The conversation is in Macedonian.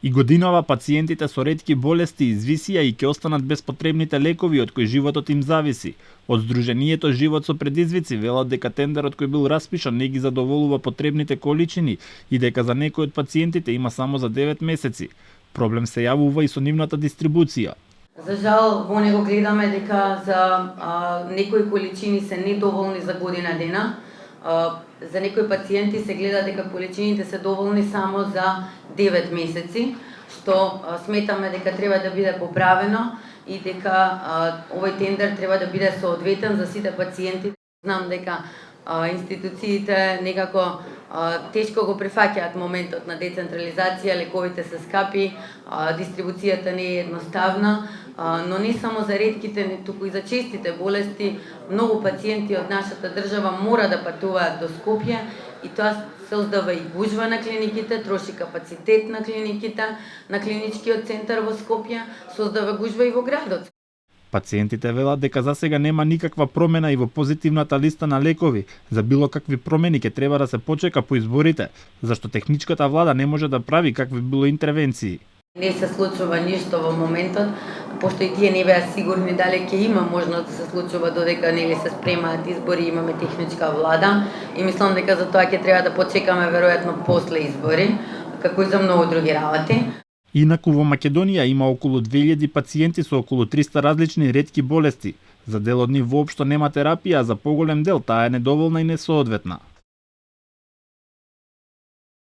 И годинава пациентите со ретки болести извисија и ќе останат без потребните лекови од кои животот им зависи. Од Сдруженијето Живот со предизвици велат дека тендерот кој бил распишан не ги задоволува потребните количини и дека за некои од пациентите има само за 9 месеци. Проблем се јавува и со нивната дистрибуција. За жал, во него гледаме дека за некои количини се недоволни за година дена. За некои пациенти се гледа дека количините се доволни само за 9 месеци, што сметаме дека треба да биде поправено и дека овој тендер треба да биде соодветен за сите пациенти. Знам дека институциите некако тешко го прифаќаат моментот на децентрализација, лековите се скапи, дистрибуцијата не е едноставна, но не само за ретките, туку и за честите болести. Многу пациенти од нашата држава мора да патуваат до Скопје и тоа создава и гужва на клиниките, троши капацитет на клиниките, на клиничкиот центар во Скопје, создава гужва и во градот. Пациентите велат дека засега нема никаква промена и во позитивната листа на лекови. За било какви промени ќе треба да се почека по изборите, зашто техничката влада не може да прави какви било интервенции. Не се случува ништо во моментот, пошто и тие не беа сигурни дали ќе има можност да се случува додека нели се спремаат избори, имаме техничка влада и мислам дека за тоа ќе треба да почекаме веројатно после избори, како и за многу други работи. Инаку во Македонија има околу 2000 пациенти со околу 300 различни ретки болести. За дел од нив воопшто нема терапија, а за поголем дел таа е недоволна и несоодветна.